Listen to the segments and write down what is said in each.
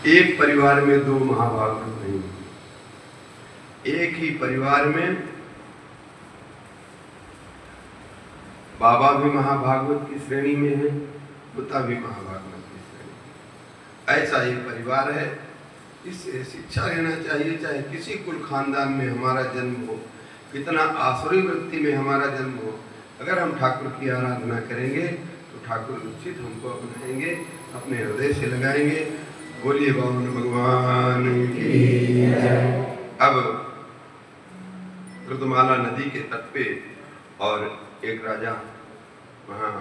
एक परिवार में दो महाभागवत नहीं, एक ही परिवार में बाबा भी महाभागवत की श्रेणी में है, पिता भी महाभागवत की श्रेणी। ऐसा एक परिवार है। इससे शिक्षा लेना चाहिए। चाहे किसी कुल खानदान में हमारा जन्म हो, कितना आसुरी वृत्ति में हमारा जन्म हो, अगर हम ठाकुर की आराधना करेंगे तो ठाकुर निश्चित हमको अपनाएंगे, अपने हृदय से लगाएंगे। बोलिए बावन भगवान की। अब रुद्रमाला नदी के तट पे और एक राजा वहाँ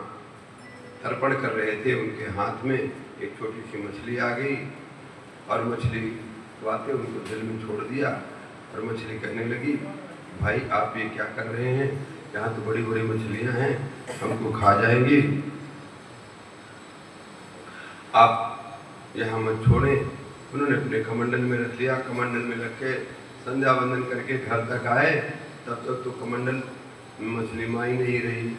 तर्पण कर रहे थे। उनके हाथ में एक छोटी सी मछली आ गई और मछली वाते उनको जल में छोड़ दिया। और मछली कहने लगी, भाई आप ये क्या कर रहे हैं? यहाँ तो बड़ी बड़ी मछलियाँ हैं, हमको खा जाएंगी, आप यहाँ मत छोड़ें। उन्होंने अपने कमंडल में रख लिया। कमंडल में रख के संध्या वंदन करके घर तक आए। तब तक तो कमंडल मछली माई नहीं रही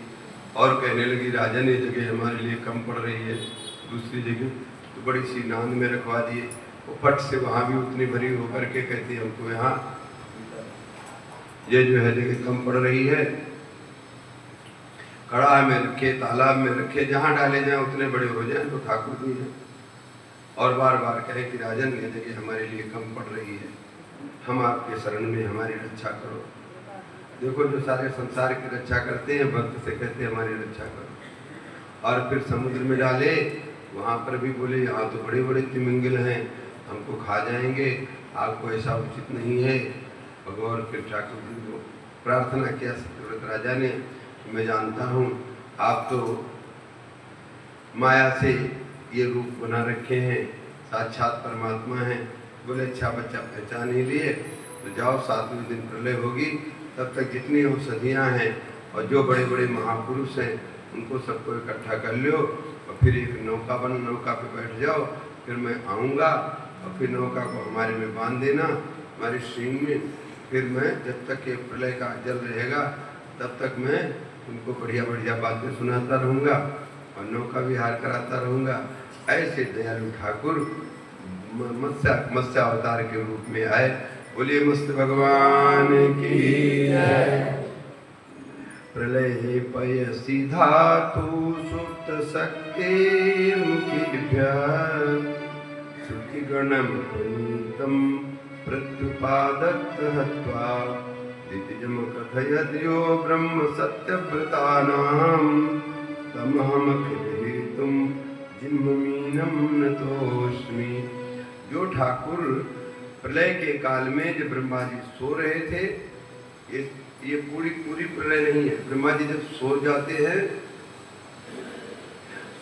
और कहने लगी, राजन ये जगह हमारे लिए कम पड़ रही है, दूसरी जगह तो बड़ी सी नांद में रखवा दिए। वो फट से वहाँ भी उतनी भरी होकर के कहती, हमको यहाँ ये जो है जगह कम पड़ रही है, कड़ा में रखे, तालाब में रखे, जहाँ डाले जाए उतने बड़े हो जाएं तो ठाकुर जी हैं। और बार बार कहे कि राजन ये जगह हमारे लिए कम पड़ रही है, हम आपके शरण में हमारी रक्षा करो। देखो जो सारे संसार की रक्षा करते हैं, भक्त से कहते हैं हमारी रक्षा करो। और फिर समुद्र में डाले, वहाँ पर भी बोले यहाँ तो बड़े बड़े तिमिंगल हैं, हमको खा जाएंगे, आपको ऐसा उचित नहीं है। भगवान फिर ठाकुर जी को प्रार्थना किया सत्यव्रत राजा ने, मैं जानता हूँ आप तो माया से ये रूप बना रखे हैं, साक्षात परमात्मा हैं। बोले अच्छा बच्चा पहचान ही लिए, तो जाओ 7वें दिन प्रलय होगी, तब तक जितनी औषधियाँ हैं और जो बड़े बड़े महापुरुष हैं उनको सबको इकट्ठा कर लो और फिर एक नौका पे बैठ जाओ। फिर मैं आऊँगा और फिर नौका को हमारे में बांध देना, हमारी श्रींग में। फिर मैं जब तक ये प्रलय का जल रहेगा तब तक मैं उनको बढ़िया बढ़िया बातें सुनाता रहूँगा और नौका विहार कराता रहूँगा। ऐसे दयालु ठाकुर मत्स्य अवतार के रूप में आए। बोलिए मस्त भगवान की जय। प्रलय पयसि धातु सुप्त शक्ति मुखिभ्य श्रुतिगणं पुनीतं प्रत्युपादत्त हत्वा दितिजं कथयद्यो ब्रह्म सत्यव्रतानां तमहमखिलहेतुं जिन्ममीनं नतोऽस्मि। जो ठाकुर प्रलय के काल में जब ब्रह्मा जी सो रहे थे, ये पूरी प्रलय नहीं है, ब्रह्मा जी जब सो जाते हैं,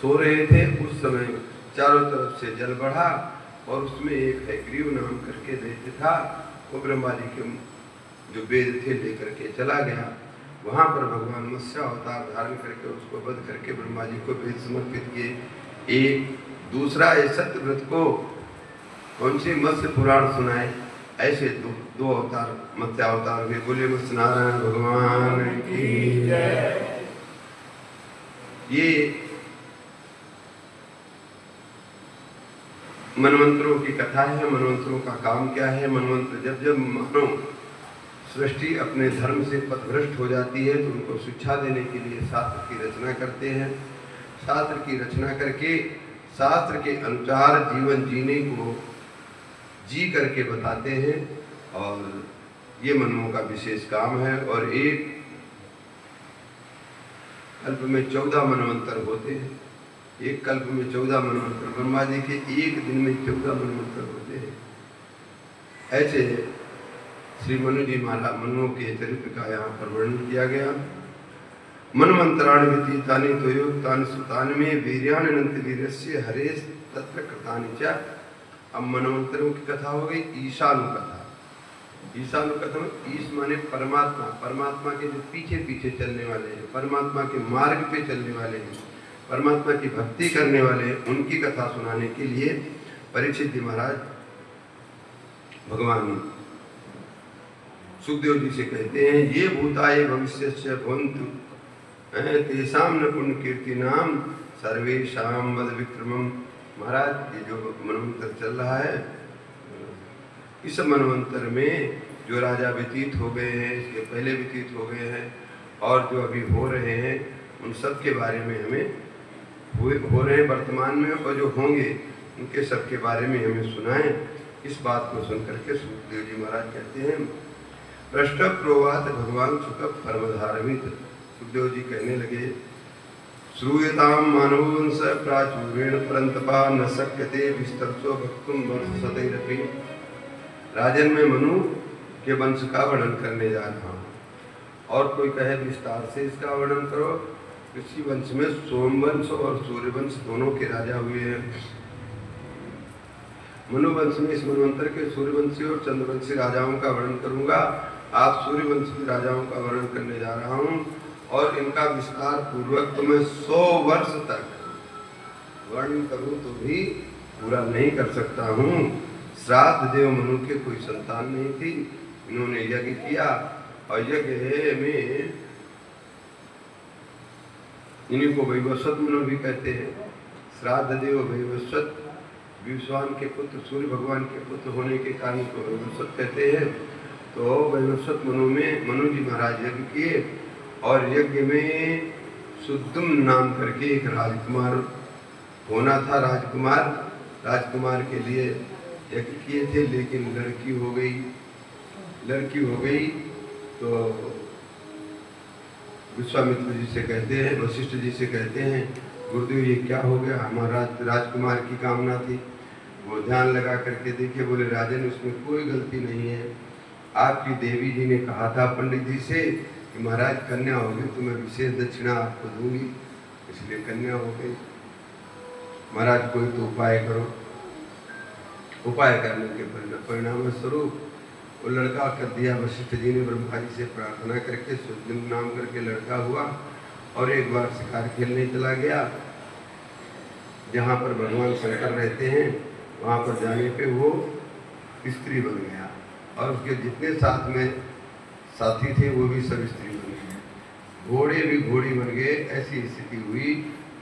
सो रहे थे, उस समय चारों तरफ से जल बढ़ा और उसमें एक हैग्रीव नाम करके दैत्य था, वो ब्रह्मा जी के जो वेद थे लेकर के चला गया। वहाँ पर भगवान मत्स्य अवतार धारण करके उसको वध करके ब्रह्मा जी को वेद समर्पित किए। एक दूसरा इस सत्यव्रत को कौन सी मत्स्य पुराण सुनाए। ऐसे दो अवतार मत्स्य अवतार भी। बोले मत्स्य नारायण भगवान की जय। ये मनवंतरों की कथा है। मनवंतरों का काम क्या है? मनवंतर जब जब मानो सृष्टि अपने धर्म से पथभ्रष्ट हो जाती है तो उनको शिक्षा देने के लिए शास्त्र की रचना करते हैं। शास्त्र की रचना करके शास्त्र के अनुसार जीवन जीने को जी करके बताते हैं और ये मनुओं का विशेष काम है। और एक कल्प में 14 मनवंतर होते हैं। एक कल्प में 14 मनवंतर, ब्रह्मा जी के एक दिन में 14 मनवंतर होते हैं। ऐसे श्री मनु जी महाराज मनुओं के चरित्र का यहाँ पर वर्णन किया गया। मनवंतराणि व्यतीतानि त्वयोक्तानि सुतानि में वीर्याणि अनंत वीर्यस्य हरेश तत्र कृतानि च। अब मनवंतरों की कथा हो गई ईशानु कथा। ईशानु कथा में ईश माने परमात्मा, परमात्मा के जो पीछे पीछे चलने वाले हैं, परमात्मा के मार्ग पे चलने वाले हैं, परमात्मा की भक्ति करने वाले हैं, उनकी कथा सुनाने के लिए परीक्षित जी महाराज भगवान सुखदेव जी से कहते हैं, ये भूताय भविष्यस्य भवन्तु तेषां न पुण्य कीर्ति नाम सर्वेषां वद विक्रमम महाराज ये जो मनवंतर चल रहा है, इस मनवंतर में जो राजा व्यतीत हो गए हैं, इसके पहले व्यतीत हो गए हैं और जो अभी हो रहे हैं, उन सब के बारे में हमें हो रहे हैं वर्तमान में, और जो होंगे उनके सब के बारे में हमें सुनाएं। इस बात को सुन करके सुखदेव जी महाराज कहते हैं, पृष्ठ प्रोवात भगवान सुख परमधारमित। सुखदेव जी कहने लगे, श्रूयताम मानववंश प्राचुर्येण परंतपा न शक्यते विस्तरसो वक्तुम वर्ष सदैरपि। राजन में मनु के वंश का वर्णन करने जा रहा हूँ, और कोई कहे विस्तार से इसका वर्णन करो। इसी वंश में सोमवंश और सूर्यवंश दोनों के राजा हुए हैं। मनुवंश में इस मनवंतर के सूर्यवंशी और चंद्रवंशी राजाओं का वर्णन करूंगा। आज सूर्यवंशी राजाओं का वर्णन करने जा रहा हूँ, और इनका विस्तार पूर्वक तो मैं 100 वर्ष तक वर्णन करूं तो भी पूरा नहीं कर सकता हूँ। श्राद्ध देव मनु के कोई संतान नहीं थी, इन्होंने यज्ञ किया, और यज्ञ में इन्हीं को वैवस्वत मनु भी कहते हैं। श्राद्ध देव वैवस्वत, विश्वान के पुत्र, सूर्य भगवान के पुत्र होने के कारण को वैवस्वत कहते हैं। तो वैवस्वत मनु में मनु जी महाराज यज्ञ किए, और यज्ञ में सुद्दुम नाम करके एक राजकुमार होना था। राजकुमार के लिए यज्ञ किए थे, लेकिन लड़की हो गई तो विश्वामित्र जी से कहते हैं, वशिष्ठ जी से कहते हैं, गुरुदेव ये क्या हो गया, हमारा राजकुमार की कामना थी। वो ध्यान लगा करके देखे, बोले राजन उसमें कोई गलती नहीं है। आपकी देवी जी ने कहा था पंडित जी से कि महाराज कन्या होगी तो मैं विशेष दक्षिणा आपको दूंगी, इसलिए कन्या हो गई। महाराज कोई तो उपाय करो। उपाय करने के परिणाम स्वरूप वो लड़का कर दिया। वशिष्ठ जी ने ब्रह्मा जी से प्रार्थना करके सुद्दुम नाम करके लड़का हुआ, और एक बार शिकार खेलने चला गया। जहाँ पर भगवान शंकर रहते हैं वहाँ पर जाने पे वो स्त्री बन गया, और उसके जितने साथ में साथी थे वो भी सब स्त्री बन गए। घोड़े भी घोड़ी बन गए। ऐसी स्थिति हुई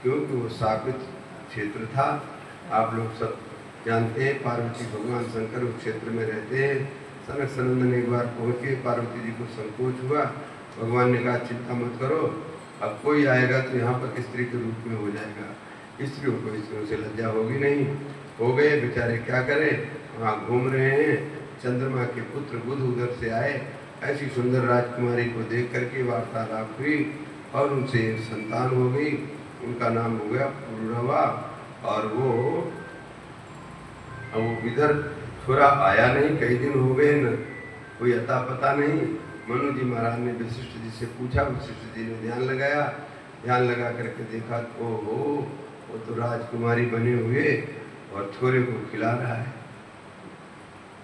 क्योंकि वो शापित क्षेत्र था। आप लोग सब जानते हैं, पार्वती भगवान शंकर उस क्षेत्र में रहते हैं। सनक सनंदन एक बार पहुँचे, पार्वती जी को संकोच हुआ। भगवान ने कहा चिंता मत करो, अब कोई आएगा तो यहाँ पर स्त्री के रूप में हो जाएगा। स्त्रियों को स्त्रियों से लज्जा होगी नहीं। हो गए बेचारे, क्या करें, वहाँ घूम रहे हैं। चंद्रमा के पुत्र बुध उधर से आए। ऐसी सुंदर राजकुमारी को देख करके वार्तालाप हुई, और उनसे संतान हो गई। उनका नाम हो गया पुरुरवा। और वो इधर थोड़ा आया नहीं, कई दिन हो गए न, कोई अता पता नहीं। मनु जी महाराज ने वशिष्ठ जी से पूछा, वशिष्ठ जी ने ध्यान लगा करके देखा, ओहो वो तो राजकुमारी बने हुए और थोड़े को खिला रहा है।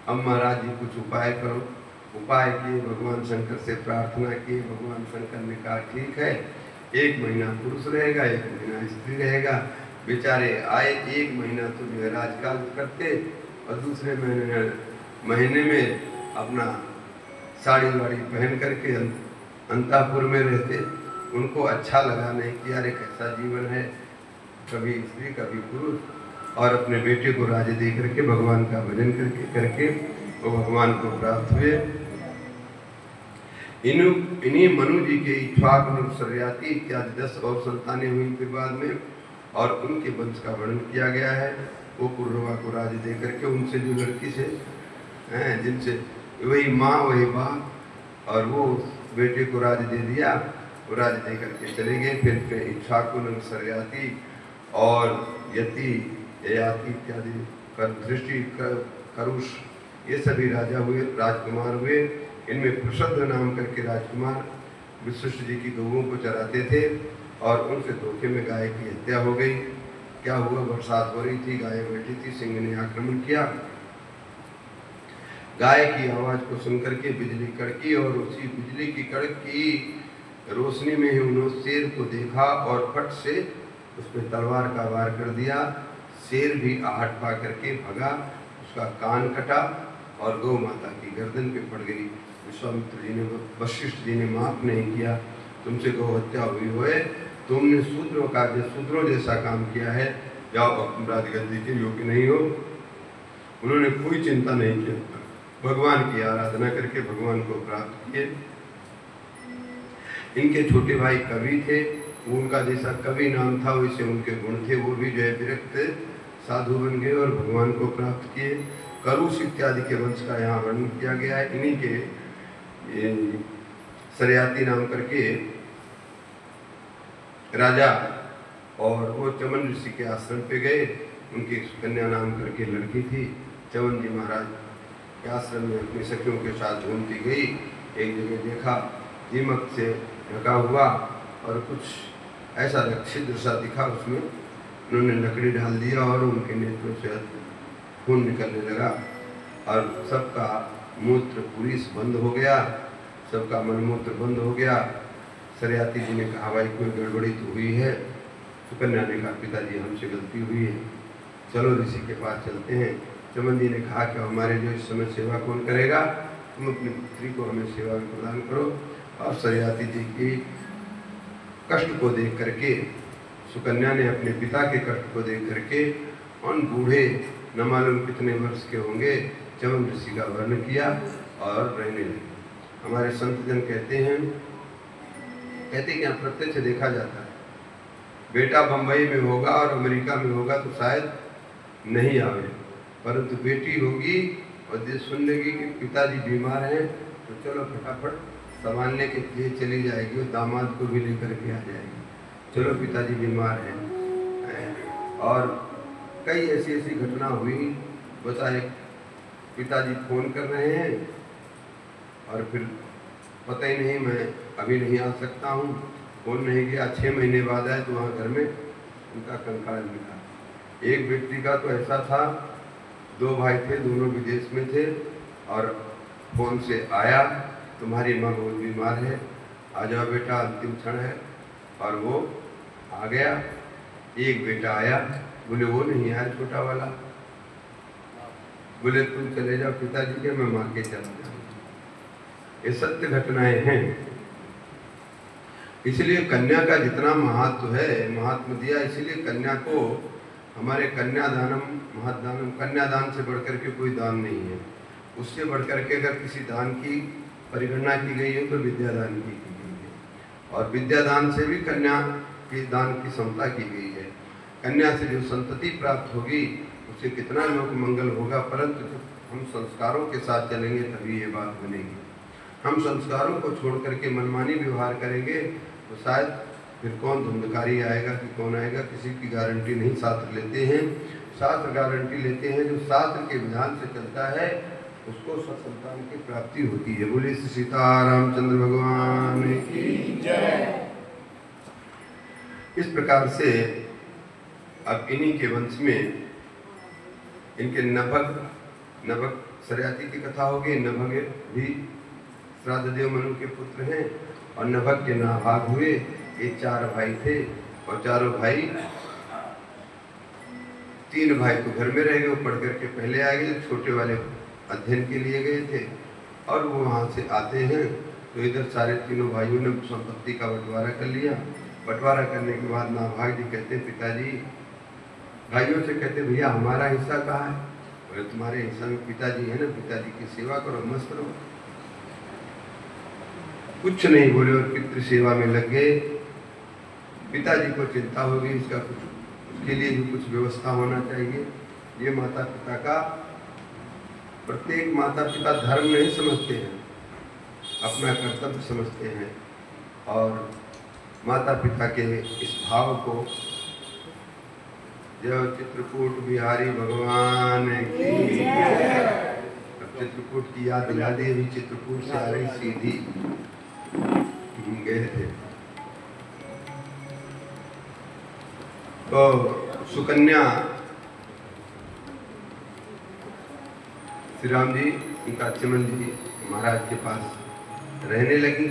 अब महाराज जी कुछ उपाय करो। उपाय किए, भगवान शंकर से प्रार्थना की। भगवान शंकर ने कहा ठीक है, 1 महीना पुरुष रहेगा, 1 महीना स्त्री रहेगा। बेचारे आए, 1 महीना तो जो है राजकाल करते, और दूसरे महीने में अपना साड़ी वाड़ी पहन करके अंतापुर में रहते। उनको अच्छा लगा नहीं कि यार कैसा जीवन है, कभी स्त्री कभी पुरुष, और अपने बेटे को राज्य दे करके भगवान का भजन करके वो भगवान को प्राप्त हुए। इन्हीं मनु जी के इक्ष्वाकु सर्याति इत्यादि 10 और संतानें हुई फिर बाद में, और उनके वंश का वर्णन किया गया है। वो पुरुरवा को राज्य दे करके, उनसे जो लड़की से हैं, जिनसे वही माँ वही बाप, और वो बेटे को राज्य दे दिया, वो राज्य दे करके चले गए। फिर इक्ष्वाकु सर्याति और यति ययाति इत्यादि दृष्टि करुष, ये सभी राजा हुए, राजकुमार हुए। इनमें प्रसिद्ध नाम करके राजकुमार वशिष्ठ जी की गौओं को चराते थे, और उनसे धोखे में गाय की हत्या हो गई। क्या हुआ, बरसात हो रही थी, गाय बैठी थी, सिंह ने आक्रमण किया। गाय की आवाज को सुनकर के बिजली कड़की, और उसी बिजली की कड़क की रोशनी में ही उन्होंने शेर को देखा, और फट से उस पर तलवार का वार कर दिया। शेर भी आहट पा करके भगा, उसका कान कटा, और गौ माता की गर्दन पे पड़ गई। विश्वामित्र जी ने, वशिष्ठ जी ने माफ नहीं किया, तुमसे गौ हत्या हुई है, तुमने शूद्रों जैसा काम किया है, जाओ अब तुम राजगद्दी के योग्य नहीं हो। उन्होंने कोई चिंता नहीं किया, भगवान की आराधना करके भगवान को प्राप्त किए। इनके छोटे भाई कवि थे, उनका जैसा कवि नाम था वैसे उनके गुण थे, वो भी जो है विरक्त साधु बन गए और भगवान को प्राप्त किए। करुष इत्यादि के वंश का यहाँ वर्णन किया गया है। इन्हीं के सरयाती नाम करके राजा और वो चमन ऋषि के आश्रम पे गए। उनकी कन्या नाम करके लड़की थी। चमन जी महाराज के आश्रम में अपनी सखियों के साथ घूमती गई। एक जगह देखा दीमक से ढका हुआ और कुछ ऐसा छिद्र सा दिखा, उसमें उन्होंने लकड़ी डाल दिया और उनके नेत्रों से खून निकलने लगा और सबका मूत्र पुरीस बंद हो गया, सबका मनमूत्र बंद हो गया। सरयाती जी ने कहा भाई कोई गड़बड़ी तो हुई है। सुकन्या ने कहा पिताजी हमसे गलती हुई है, चलो ऋषि के पास चलते हैं। चमन जी ने कहा कि हमारे जो इस समय सेवा कौन करेगा, तुम अपनी पुत्री को हमें सेवा प्रदान करो। और सरयाती जी की कष्ट को देख करके सुकन्या ने अपने पिता के कष्ट को देख करके उन बूढ़े न मालूम कितने वर्ष के होंगे चमन ऋषि का वर्ण किया और रहने लगे। हमारे संत जन कहते हैं कि प्रत्यक्ष देखा जाता है, बेटा बंबई में होगा और अमेरिका में होगा तो शायद नहीं आवे, परंतु बेटी होगी और ये सुन लेगी कि पिताजी बीमार हैं तो चलो फटाफट संभालने के लिए चली जाएगी और दामाद को भी लेकर के आ जाएगी, चलो पिताजी बीमार हैं। और कई ऐसी ऐसी घटना हुई। बता एक पिताजी फोन कर रहे हैं और फिर पता ही नहीं मैं अभी नहीं आ सकता हूँ, फोन नहीं गया, 6 महीने बाद आए तो वहाँ घर में उनका कंकाल मिला। एक व्यक्ति का तो ऐसा था, 2 भाई थे, दोनों विदेश में थे और फोन से आया तुम्हारी माँ बहुत बीमार है, आ जाओ बेटा अंतिम क्षण है, और वो आ गया। एक बेटा आया, बोले वो नहीं आया छोटा वाला, बोले तुम चले जाओ पिताजी के, मैं माँ के चला जाऊँ। ये सत्य घटनाएं हैं। इसलिए कन्या का जितना महत्व है, महात्म दिया, इसलिए कन्या को हमारे कन्यादानम महदानम, कन्यादान से बढ़कर के कोई दान नहीं है। उससे बढ़कर के अगर किसी दान की परिगणना की गई है तो विद्यादान की गई है, और विद्यादान से भी कन्या के दान की समता की गई है। कन्या से जो संतति प्राप्त होगी उससे कितना लोक मंगल होगा, परंतु जब हम संस्कारों के साथ चलेंगे तभी ये बात बनेगी। हम संस्कारों को छोड़ करके मनमानी व्यवहार करेंगे तो शायद फिर कौन धुंधकारी आएगा कि कौन आएगा, किसी की गारंटी नहीं। शास्त्र लेते हैं, शास्त्र गारंटी लेते हैं, जो शास्त्र के विधान से चलता है उसको सत्संतान की प्राप्ति होती है। बोले श्री सीतारामचंद्र भगवान की जय। इस प्रकार से अब इन्हीं के वंश में इनके नभग सरयाती की कथा होगी। नभग भी श्राद्धदेव मनु के पुत्र हैं और नभग के नाभाग हुए। ये 4 भाई थे और चारों भाई, 3 भाई तो घर में रह गए, वो पढ़ करके पहले आ गए, छोटे वाले अध्ययन के लिए गए थे। और वो वहाँ से आते हैं तो इधर सारे तीनों भाइयों ने संपत्ति का बंटवारा कर लिया। बंटवारा करने के बाद नाभाग जी कहते हैं पिताजी, भाइयों से कहते भैया हमारा हिस्सा कहाँ है? बोले तुम्हारे हिस्सा में पिताजी है ना, पिताजी की सेवा करो, मस्त रहो। कुछ नहीं बोले और पितृ सेवा में लग गए। पिताजी को चिंता होगी, इसका कुछ, उसके लिए भी कुछ व्यवस्था होना चाहिए। ये माता पिता का, प्रत्येक माता पिता धर्म नहीं समझते हैं, अपना कर्तव्य समझते हैं और माता पिता के इस भाव को, जय चित्रकूट बिहारी भगवान की जय। चित्रकूट की याद दिला दी, अभी चित्रकूट से आ रही सीधी गए थे तो सुकन्या श्री राम जी उनका चमन जी महाराज के पास रहने लगी।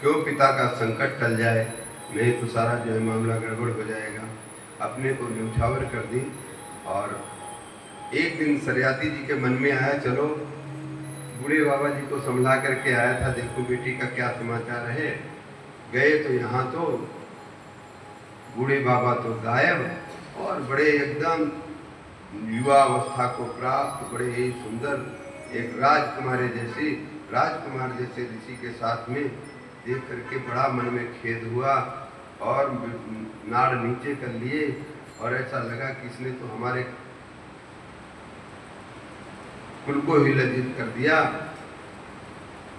क्यों? पिता का संकट टल जाए, नहीं तो सारा जो है मामला गड़बड़ हो जाएगा। अपने को न्यौछावर कर दी। और एक दिन सरयाती जी के मन में आया, चलो बूढ़े बाबा जी को संभला करके आया था, देखो बेटी का क्या समाचार है। गए तो यहाँ तो बूढ़े बाबा तो गायब और बड़े एकदम युवा अवस्था को प्राप्त बड़े ही सुंदर एक राजकुमार जैसे ऋषि के साथ में देख करके बड़ा मन में खेद हुआ और नाड़ नीचे कर लिए और ऐसा लगा कि इसने तो हमारे कुल को ही लज्जित कर दिया।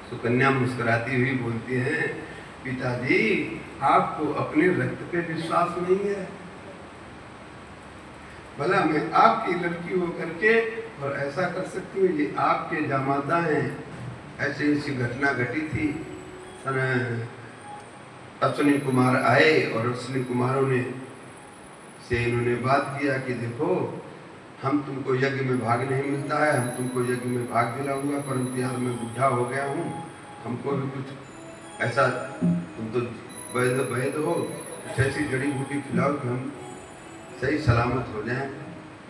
सुकन्या मुस्कुराती हुई बोलती हैं, पिताजी आपको अपने रक्त पे विश्वास नहीं है? भला मैं आपकी लड़की होकर के और ऐसा कर सकती हूँ? ये आपके जामादा हैं। ऐसी ऐसी घटना घटी थी। अश्विनी कुमार आए और अश्विनी कुमारों ने से इन्होंने बात किया कि देखो हम तुमको यज्ञ में भाग नहीं मिलता है, हम तुमको यज्ञ में भाग दिलाऊंगा, परंतु यार मैं बुढ़ा हो गया हूँ, हमको भी कुछ ऐसा, तुम तो वैद हो, कुछ ऐसी जड़ी बूटी खिलाओ कि हम सही सलामत हो जाएं।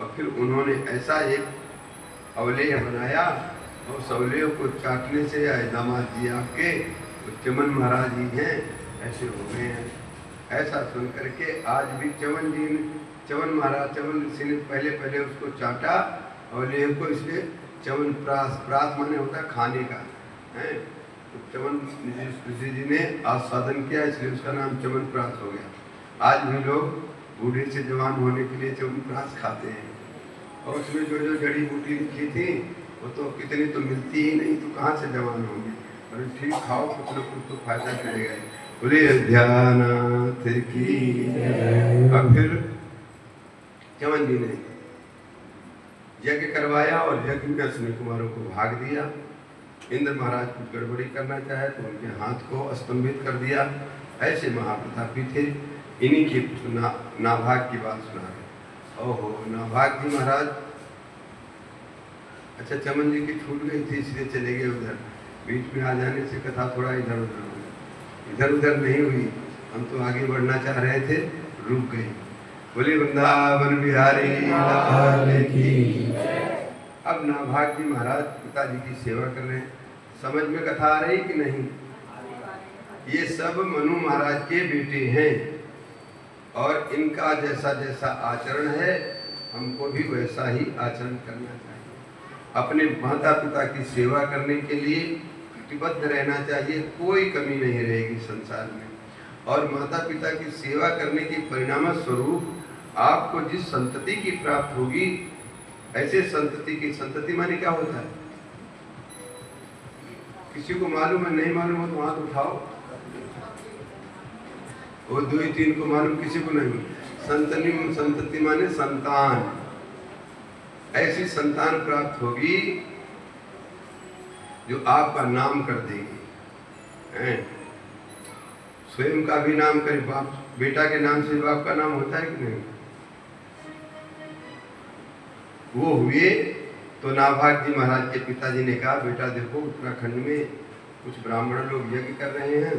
और फिर उन्होंने ऐसा एक अवलेह बनाया और उस अवलेह को चाटने से दामाद जी आपके तो चमन महाराज जी हैं ऐसे हो गए हैं। ऐसा सुन करके आज भी चमन ऋषि ने पहले उसको चाटा और लेह को, इसलिए चमन प्रास माने होता है खाने का है, तो चमन ऋषि जी ने आस्वादन किया इसलिए उसका नाम चमन प्रास हो गया। आज भी लोग बूढ़े से जवान होने के लिए चमन प्रास खाते हैं और उसमें जो जो जड़ी बूटी लिखी थी वो तो कितनी तो मिलती ही नहीं, तो कहाँ से जवान होंगे। और ठीक खाओ, कुछ न कुछ तो फायदा करेगा ही। बोले ध्यानाथ की। और फिर चमन जी ने यज्ञ करवाया और यज्ञ में अश्विनी कुमारों को भाग दिया। इंद्र महाराज कुछ गड़बड़ी करना चाहे तो उनके हाथ को स्तंभित कर दिया। ऐसे महाप्रतापी थे। इन्हीं की नाभाग की बात सुना रहे। ओहो, नाभाग जी महाराज, अच्छा चमन जी की छूट गई थी इसलिए चले गए उधर। बीच में आ जाने से कथा थोड़ा इधर उधर हो गई। इधर उधर नहीं हुई, हम तो आगे बढ़ना चाह रहे थे, रुक गई। बोले वृंदावन बिहारी लाल की। अब नाभाग जी महाराज पिताजी की सेवा कर रहे हैं। समझ में कथा आ रही कि नहीं? ये सब मनु महाराज के बेटे हैं और इनका जैसा जैसा आचरण है हमको भी वैसा ही आचरण करना चाहिए। अपने माता पिता की सेवा करने के लिए प्रतिबद्ध रहना चाहिए, कोई कमी नहीं रहेगी संसार में। और माता पिता की सेवा करने के परिणाम स्वरूप आपको जिस संतति की प्राप्त होगी, ऐसे संतति की, संतति माने क्या होता है? किसी को मालूम है? नहीं मालूम हो तो हाथ उठाओ। वो 2-3 को मालूम, किसी को नहीं। संतति माने संतान। ऐसी संतान प्राप्त होगी जो आपका नाम कर देगी। स्वयं का भी नाम करे। बाप बेटा के नाम से बाप का नाम होता है कि नहीं? वो हुए तो नाभाग जी महाराज के पिताजी ने कहा, बेटा देखो उत्तराखंड में कुछ ब्राह्मण लोग यज्ञ कर रहे हैं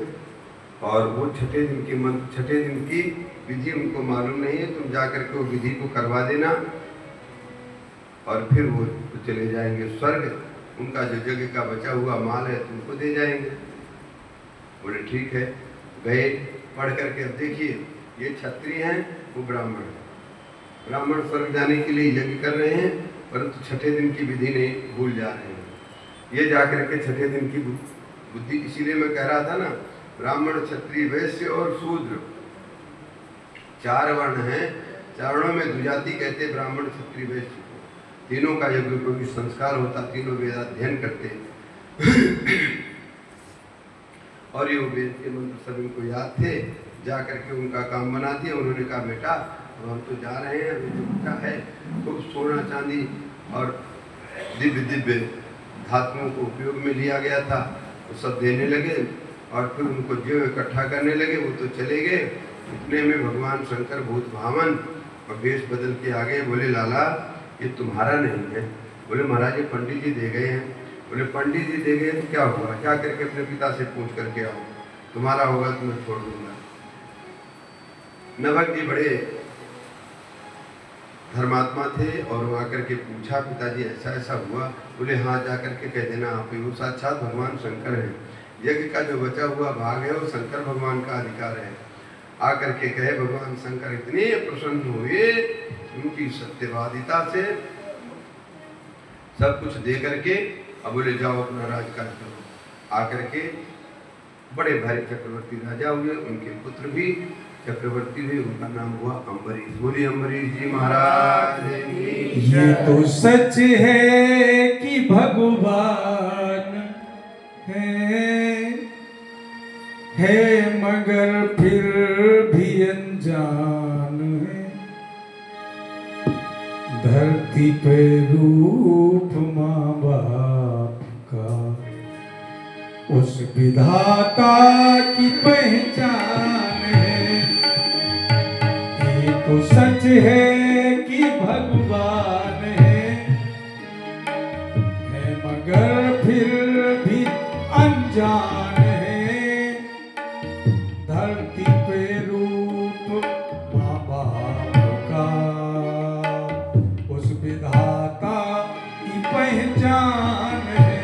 और वो छठे दिन की विधि उनको मालूम नहीं है, तुम जाकर के वो विधि को करवा देना और फिर वो चले जाएंगे स्वर्ग। उनका जो यज्ञ का बचा हुआ माल है तुमको दे जाएंगे। बोले ठीक है। गए, पढ़ करके अब देखिए ये क्षत्रिय हैं, वो ब्राह्मण। ब्राह्मण स्वर्ग जाने के लिए यज्ञ कर रहे हैं, परंतु छठे दिन की विधि नहीं, भूल जा रहे हैं। ये जाकर के छठे दिन की बुद्धि, इसीलिए मैं कह रहा था ना, ब्राह्मण क्षत्रिय वैश्य और शूद्र 4 वर्ण हैं। चारणों में द्विजाति कहते ब्राह्मण क्षत्रिय वैश्य। तीनों का यज्ञ को भी संस्कार होता, तीनों वेदाध्ययन करते और ये वेद के मंत्र सभी को याद थे। जा करके उनका काम बना दिया। उन्होंने कहा बेटा हम तो जा रहे हैं, अभी तो क्या है, खूब सोना चांदी और दिव्य दिव्य धातुओं को उपयोग में लिया गया था, वो सब देने लगे और फिर उनको जो इकट्ठा करने लगे वो तो चले गए। इतने में भगवान शंकर भूत भावन और वेश बदल के आ गए। बोले लाला ये तुम्हारा नहीं है। बोले महाराज ये पंडित जी दे गए हैं। बोले पंडित जी दे गए तो क्या हुआ, क्या करके अपने पिता से पूछ करके आओ, तुम्हारा होगा तो मैं छोड़ दूंगा। नभक जी बड़े धर्मात्मा थे और वो आकर के पूछा पिताजी ऐसा ऐसा हुआ। बोले हाँ जा करके कह देना आप ही, वो साक्षात भगवान शंकर हैं। यज्ञ का जो बचा हुआ भाग है वो शंकर भगवान का अधिकार है। आकर के कहे भगवान शंकर इतने प्रसन्न हुए उनकी सत्यवादिता से, सब कुछ दे करके अब बोले जाओ अपना राजकाज करो। आकर के बड़े भारी चक्रवर्ती राजा हुए, उनके पुत्र भी चक्रवर्ती हुए, उनका नाम हुआ अम्बरीश। बोलिए अम्बरीश जी महाराज। ये तो सच है कि भगवान है मगर फिर भी अनजान है। धरती पे रूप माँ बाप का उस विधाता की पहचान है। ये तो सच है कि भगवान है मगर फिर भी अनजान है। धरती पे रूप माँ बाप का उस विधाता की पहचान है।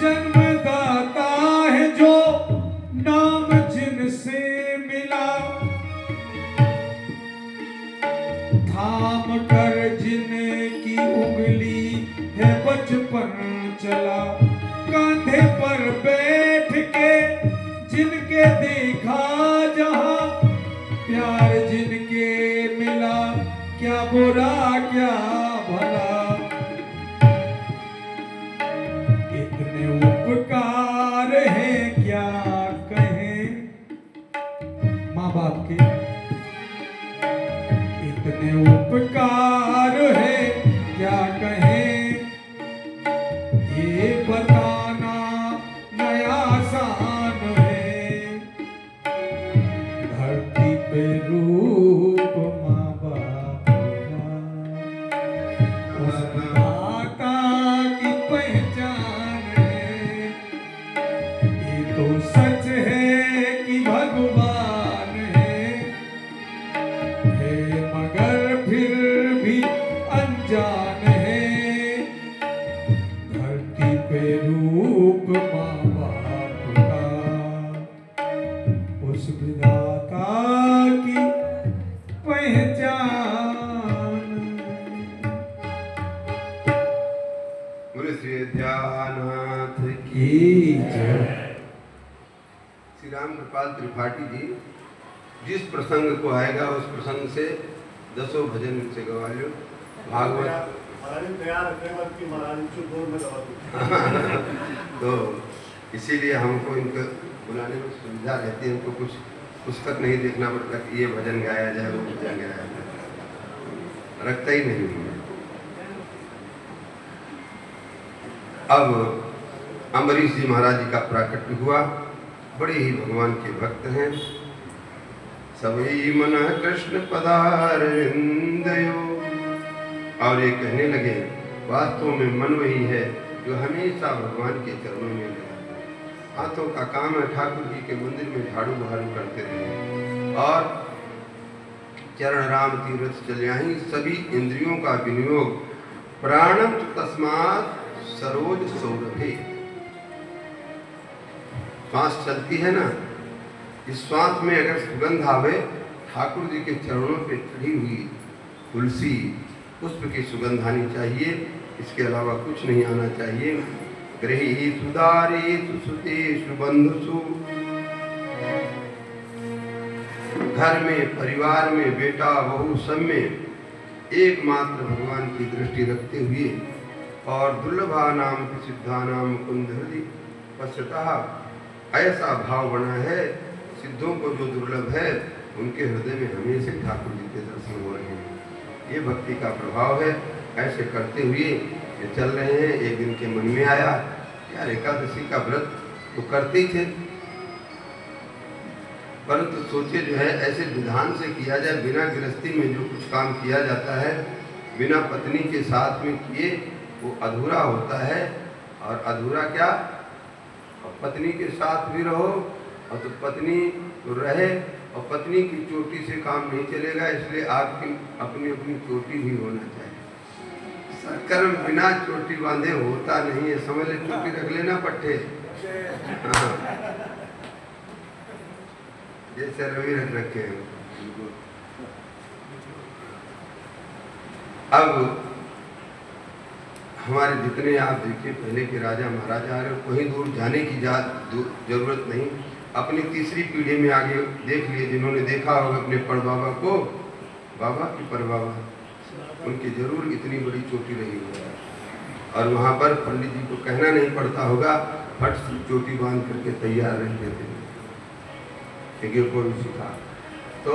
जन्मदाता है जो नाम जिनसे मिला, थाम कर जिनकी उंगली है बचपन चला। कंधे पर बैठ के जिनके देखा जहां, प्यार जिनके मिला क्या बुरा क्या भला। इतने उपकार है क्या कहें माँ बाप के, इतने उपकार है क्या कहें। ये बताना नया आसान है। धरती पे रूप माँ बाप का उस माता की पहचान है। ये तो सच है कि भगवान है मगर फिर भी अनजान है। धरती पे रूप माँ बाप का उस विधाता की पहचान। बोले श्री अयोध्यानाथ की जय। श्री राम कृपाल त्रिपाठी जी जिस प्रसंग को आएगा उस प्रसंग से 10 भजन से गवा लो। भागवत तो इसीलिए हमको इनको बुलाने में सुविधा रहती है। हमको कुछ पुस्तक नहीं देखना पड़ता कि ये भजन गाया जाए वो भजन गाया जाए, रखता ही नहीं है। अब अम्बरीश जी महाराज जी का प्राकट्य हुआ, बड़े ही भगवान के भक्त हैं। सवई मन कृष्ण पदारविंदयो, और ये कहने लगे वास्तव में मन वही है जो हमेशा भगवान के चरणों में लगा। हाथों का काम है ठाकुर जी के मंदिर में झाड़ू बहारू करते रहे और चरण राम तीर्थ चल्याही। सभी इंद्रियों का विनियोग प्राणम तस्मात् सरोज सौरभे। श्वास चलती है ना, इस श्वास में अगर सुगंध आवे, ठाकुर जी के चरणों पे चढ़ी हुई तुलसी पुष्प की सुगंध आनी चाहिए, इसके अलावा कुछ नहीं आना चाहिए। गृहीषु दारेषु सुतेषु बंधुषु, घर में परिवार में बेटा बहू सब में एकमात्र भगवान की दृष्टि रखते हुए और दुर्लभा नाम सिद्धा नाम कुंदहरि पश्यतः, ऐसा भाव बना है सिद्धों को जो दुर्लभ है उनके हृदय में हमेशा ठाकुर जी के दर्शन हो रहे हैं। ये भक्ति का प्रभाव है। ऐसे करते हुए ये चल रहे हैं। एक दिन के मन में आया यार एकादशी का व्रत तो करते ही थे, परंतु सोचे जो है ऐसे विधान से किया जाए। बिना गृहस्थी में जो कुछ काम किया जाता है बिना पत्नी के साथ में किए वो अधूरा होता है। और अधूरा क्या, और पत्नी के साथ भी रहो और तो पत्नी तो रहे और पत्नी की चोटी से काम नहीं चलेगा। इसलिए आपकी अपनी अपनी चोटी भी होना चाहिए। कर्म बिना चोटी बांधे होता नहीं है, समझ ले, चोटी रख लेना पट्टे। हाँ। जैसे रवि रख रखे हैं। अब हमारे जितने आप देखिए पहले के राजा महाराजा आ रहे, कहीं दूर जाने की जरूरत नहीं। अपनी तीसरी पीढ़ी में आगे देख लिए, जिन्होंने देखा होगा अपने परबाबा को, बाबा की परबाबा, उनकी जरूर इतनी बड़ी चोटी रही होगी। और वहाँ पर पंडित जी को कहना नहीं पड़ता होगा, फट से चोटी बांध करके तैयार रहते थे, क्योंकि को भी सीखा। तो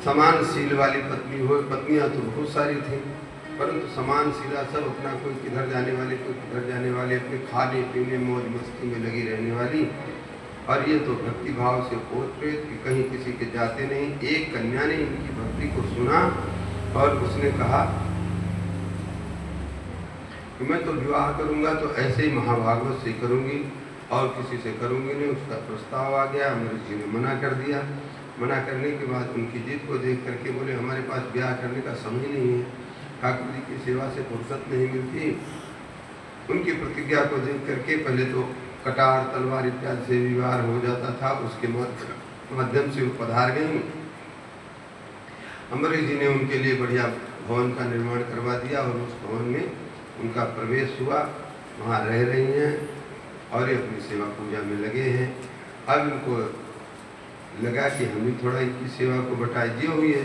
समान सील वाली पत्नी हो, पत्नियां तो बहुत सारी थी, परंतु समान सीला सब अपना, कोई किधर जाने वाले, कोई किधर जाने वाले, अपने खाने पीने मौज मस्ती में लगी रहने वाली। और ये तो भक्ति भाव से ओत प्रेत कि कहीं किसी के जाते नहीं। एक कन्या ने इनकी भक्ति को सुना और उसने कहा कि मैं तो विवाह करूंगा तो ऐसे ही महाभागवत से करूंगी और किसी से करूंगी नहीं। उसका प्रस्ताव आ गया, अमरीश जी ने मना कर दिया। मना करने के बाद उनकी जिद को देख करके बोले हमारे पास ब्याह करने का समय नहीं है, ठाकुर जी की सेवा से फुर्सत नहीं मिलती। उनकी प्रतिज्ञा को देख करके पहले तो कटार तलवार इत्यादि से विवाह हो जाता था, उसके माध्यम से वो पधार गई। अमरीश जी ने उनके लिए बढ़िया भवन का निर्माण करवा दिया और उस भवन में उनका प्रवेश हुआ। वहाँ रह रही हैं और ये अपनी सेवा पूजा में लगे हैं। अब इनको लगा कि हम भी थोड़ा इनकी सेवा को बटाई दी हुई है।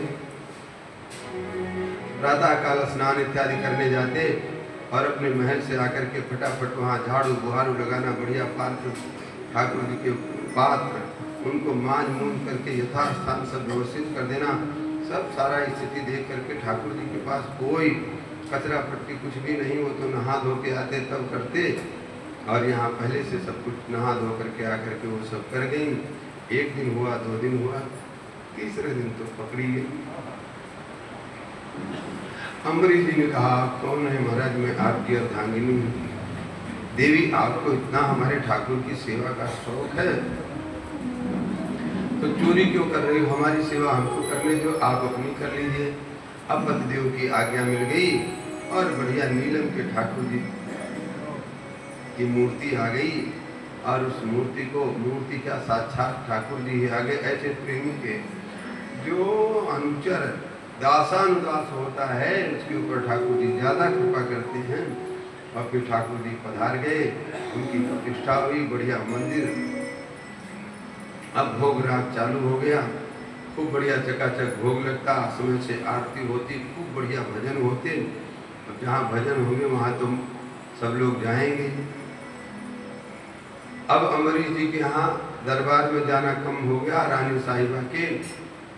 प्रातः काल स्नान इत्यादि करने जाते और अपने महल से आकर के फटाफट वहाँ झाड़ू बुहारू लगाना, बढ़िया पात्र ठाकुर जी के पात्र उनको मांझ मूंझ करके यथास्थान सब व्यवस्थित कर देना। सब सारा स्थिति देख करके ठाकुर जी के पास कोई कचरा पट्टी कुछ भी नहीं, वो तो नहा धो के आते तब करते, और यहाँ पहले से सब कुछ नहा धो करके आकर के वो सब कर गई। एक दिन हुआ, 2 दिन हुआ, तीसरे दिन तो पकड़ी गई। अम्बरीश जी ने कहा कौन है महाराज, मैं आपकी अर्धांगिनी हूँ। देवी आपको इतना हमारे ठाकुर की सेवा का शौक है तो चोरी क्यों कर रही हो, हमारी सेवा हमको करने दो, आप अपनी कर लीजिए। अब पतिदेव की आज्ञा मिल गई और बढ़िया नीलम के ठाकुर जी की मूर्ति आ गई और उस मूर्ति को, मूर्ति का साक्षात ठाकुर जी आ गए। ऐसे प्रेमी के जो अनुचर दासानुदास होता है उसके ऊपर ठाकुर जी ज्यादा कृपा करते हैं। और फिर ठाकुर जी पधार गए, उनकी प्रतिष्ठा हुई, बढ़िया मंदिर। अब भोग रात चालू हो गया, खूब बढ़िया चकाचक भोग लगता, समय से आरती होती, खूब बढ़िया भजन होते। अब जहाँ भजन होंगे वहाँ तो सब लोग जाएंगे। अब अमरीश जी के यहाँ दरबार में जाना कम हो गया, रानी साहिबा के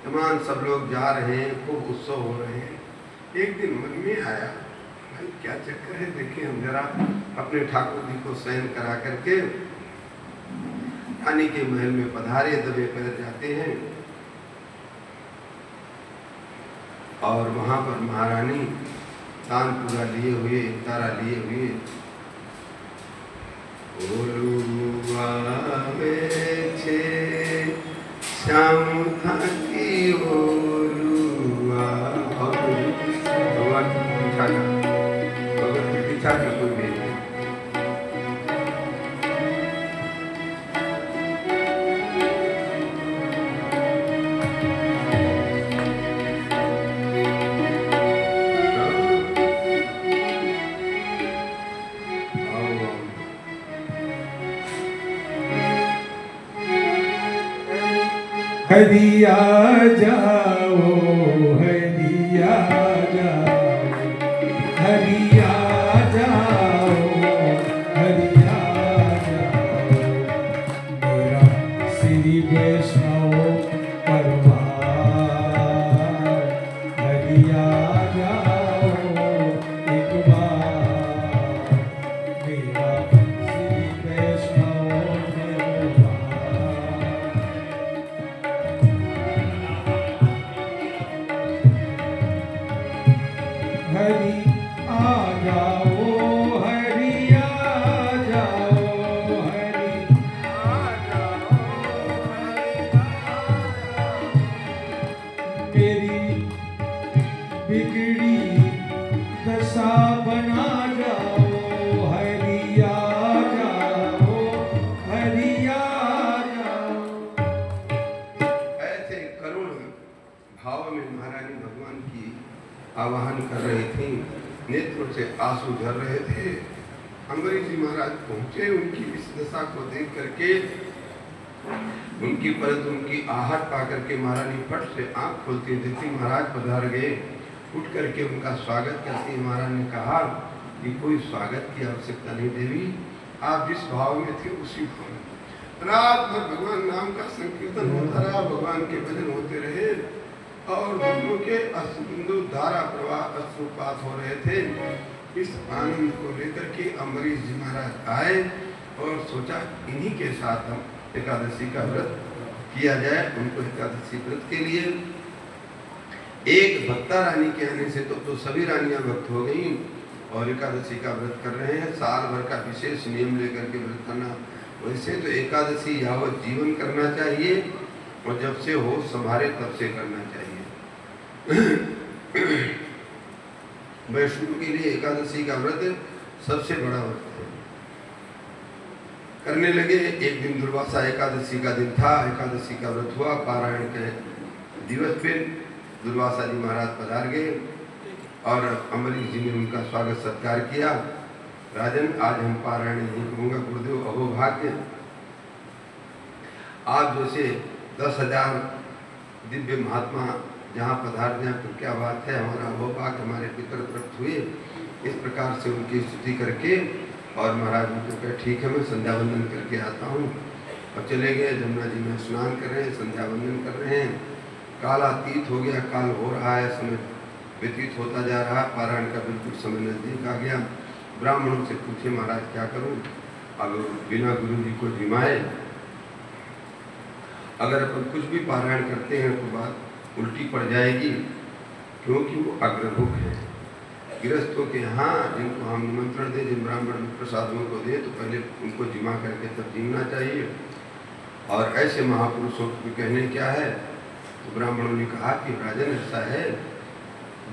तमाम सब लोग जा रहे हैं, खूब उत्सव हो रहे हैं। एक दिन मन में आया भाई क्या चक्कर है, देखिए हम जरा अपने ठाकुर जी को शयन करा करके रानी के महल में पधारे, दबे पैर जाते हैं और वहां पर महारानी तानपुरा लिए हुए, तारा लिए हुए श्याम थाकी ओलुआ भगवान की पीछा का, भगवान की पीछा का कोई भेज नहीं। हरिया जाओ, हरिया जाओ, हरिया जाओ, हरिया जाओ। मेरा श्री वैष्णव परवार, हरिया जाओ एक बार, मेरा श्री वैष्णव परवार। हरि आ जाओ, हरि आ जाओ, हरि आ जाओ, हरि आ आवाहन कर रही थी, नेत्रों से आंसू झर रहे थे। अम्बरीश जी महाराज पहुंचे, उनकी इस दशा को देख करके उनकी आहट पा करके महारानी फट से आंख खोलती देखी महाराज पधार गए। उठ करके उनका स्वागत करती महाराज ने कहा कि कोई स्वागत की आवश्यकता नहीं देवी, आप जिस भाव में थे उसी भाव में रात भर भगवान नाम का संकीर्तन होता रहा, भगवान के भजन होते रहे और दोनों के अश्रु धारा प्रवाह अश्रुपात हो रहे थे। इस आनंद को लेकर के अम्बरीश जी महाराज आए और सोचा इन्हीं के साथ हम एकादशी का व्रत किया जाए। उनको एकादशी व्रत के लिए एक भक्ता रानी के आने से तो सभी रानियां भक्त हो गई और एकादशी का व्रत कर रहे हैं। साल भर का विशेष नियम लेकर के व्रत करना, वैसे तो एकादशी यावत जीवन करना चाहिए और जब से हो संभाले तब से करना चाहिए। वैष्णव के लिए एकादशी का व्रत सबसे बड़ा व्रत है। करने लगे। एक दिन दुर्वासा एकादशी का दिन था, एकादशी का व्रत हुआ। पारायण के दिवस पे दुर्वासा जी महाराज पधार गए और अम्बरीश जी ने उनका स्वागत सत्कार किया। राजन, आज हम पारायण नहीं कहूँगा, गुरुदेव अहो भाग्य, आप जैसे 10,000 दिव्य महात्मा जहाँ पधार जाए तो क्या बात है, हमारा अहो भाग्य, हमारे पितर तृप्त हुए। इस प्रकार से उनकी स्तुति करके और महाराज ने कहा ठीक है मैं संध्या वंदन करके आता हूँ और चले गए। जमुना जी में स्नान कर रहे हैं, संध्या वंदन कर रहे हैं। कालातीत हो गया, काल हो रहा है, समय व्यतीत होता जा रहा है, पारायण का बिल्कुल समय नजदीक आ गया। ब्राह्मणों से पूछे महाराज क्या करूं, अब बिना गुरु जी को जिमाए अगर अपन कुछ भी पारायण करते हैं तो बात उल्टी पड़ जाएगी, क्योंकि वो अग्रभुक है। गृहस्थों के यहाँ जिनको हम निमंत्रण दें, जिन ब्राह्मण प्रसादों को दें, तो पहले उनको जिमा करके तब जीना चाहिए। और ऐसे महापुरुषों के कहने क्या है, तो ब्राह्मणों ने कहा कि राजन ऐसा है,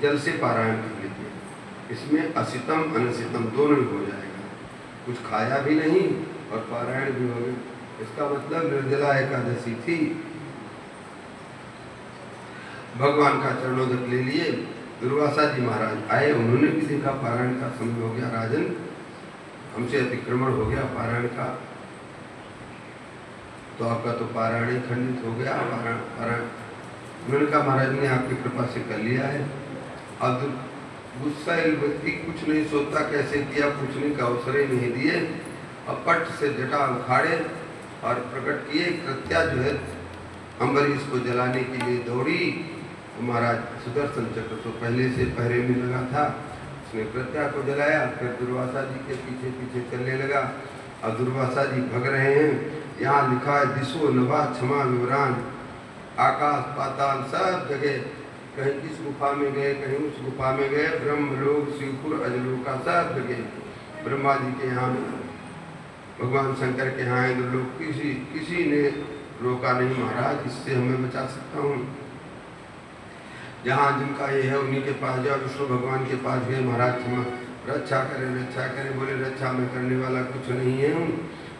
जल से पारायण कर लीजिए, इसमें असितम अनसितम दोनों हो जाएगा, कुछ खाया भी नहीं और पारायण भी हो गया। इसका मतलब निर्जला एकादशी थी। भगवान का चरणोदक ले लिए। दुर्वासा जी महाराज आए, उन्होंने भी देखा पारायण का समय हो गया, राजन हमसे अतिक्रमण हो गया पारायण का, तो आपका तो पारायण ही खंडित हो गया। पारायण उन्होंने कहा महाराज ने आपकी कृपा से कर लिया है। अब गुस्सा व्यक्ति कुछ नहीं सोचता कैसे किया, पूछने का अवसर ही नहीं दिए। अब पट से जटा उखाड़े और प्रकट किए। कृत्या जो है अम्बरीश को जलाने के लिए दौड़ी, तो महाराज सुदर्शन चक्र तो पहले से पहरे में लगा था, उसने कृत्या को जलाया। फिर दुर्वासा जी के पीछे पीछे चलने लगा। अब दुर्वासा जी भग रहे हैं। यहाँ लिखा है दिशो नभा क्षमा विवरान, आकाश पाताल सब जगह, कहीं इस गुफा में गए, कहीं उस गुफा में गए, ब्रह्मलोक शिवपुर अजलोका सब जगह। ब्रह्मा जी के यहाँ, भगवान शंकर के यहाँ इंद्रलोक, किसी ने रोका नहीं महाराज, इससे हमें बचा सकता हूँ। जहाँ जिनका ये है उन्हीं के पास जाओ। विष्णु भगवान के पास गए, महाराज क्षमा रक्षा करें रक्षा करें। बोले रक्षा में करने वाला कुछ नहीं है हूँ,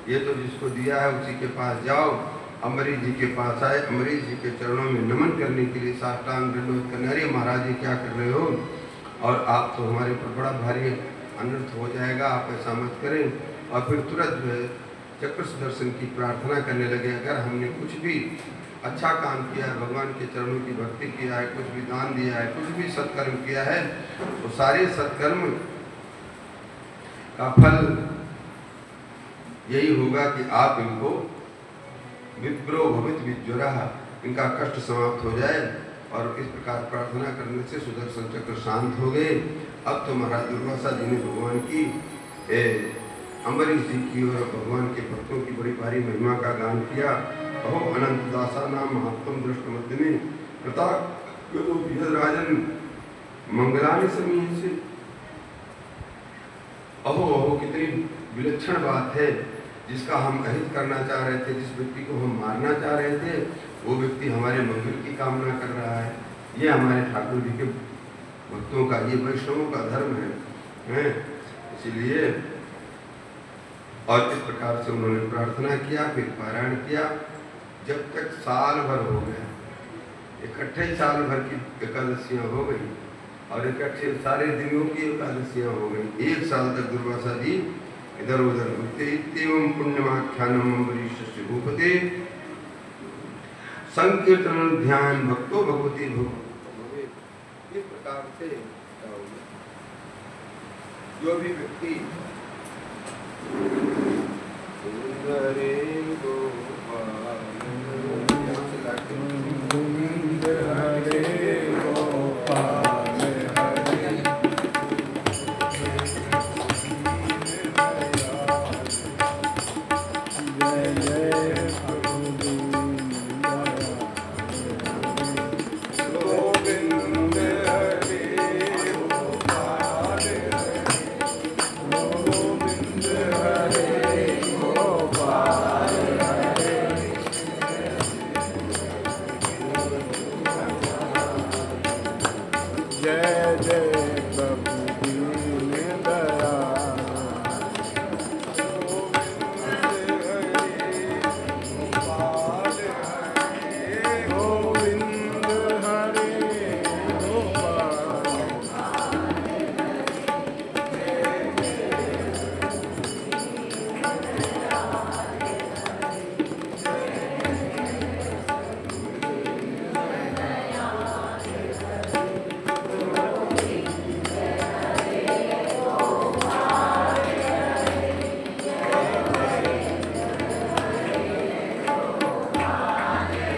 ये तो जिसको दिया है उसी के पास जाओ। अम्बरीश जी के पास आए, अम्बरीश जी के चरणों में नमन करने के लिए साष्टांग दंडवत करने। अरे महाराज जी क्या कर रहे हो, और आप तो हमारे पर बड़ा भारी अनर्थ हो जाएगा, आप ऐसा मत करें। और फिर तुरंत जो है चक्र सुदर्शन की प्रार्थना करने लगे। अगर हमने कुछ भी अच्छा काम किया है, भगवान के चरणों की भक्ति किया है, कुछ भी दान दिया है, कुछ भी सत्कर्म किया है, तो सारे सत्कर्म का फल यही होगा कि आप इनको विप्रो भवित विज्वरा, इनका कष्ट समाप्त हो जाए। और इस प्रकार प्रार्थना करने से सुदर्शन चक्र शांत हो गए। अब तो महाराज दुर्वासा जी ने भगवान की अम्बरीश जी की और भगवान के भक्तों की बड़ी भारी महिमा का गान किया। अहो अनंत दासा नाम महात्म दृष्ट मध्य में राजन मंगलानि समीह से। अहो अहो कितनी विलक्षण बात है, जिसका हम अहित करना चाह रहे थे, जिस व्यक्ति को हम मारना चाह रहे थे, वो व्यक्ति हमारे मंगल की कामना कर रहा है। ये हमारे ठाकुर जी के भक्तों का, ये वैष्णवों का धर्म है। इसीलिए और इस प्रकार से उन्होंने प्रार्थना किया, फिर पारायण किया। जब तक साल भर हो गया, इकट्ठे ही साल भर की एकादशियाँ हो गई, और इकट्ठे सारे दिनों की एकादशियां हो गई। 1 साल तक दुर्वासा जी इधर उधर घूमते। इत्येवं पुण्यमाख्यानम अम्बरीशस्य भूपते संकीर्तन ध्यान भक्तो भगवती भवे। इस प्रकार से जो भी व्यक्ति हरे गोपाल जय जय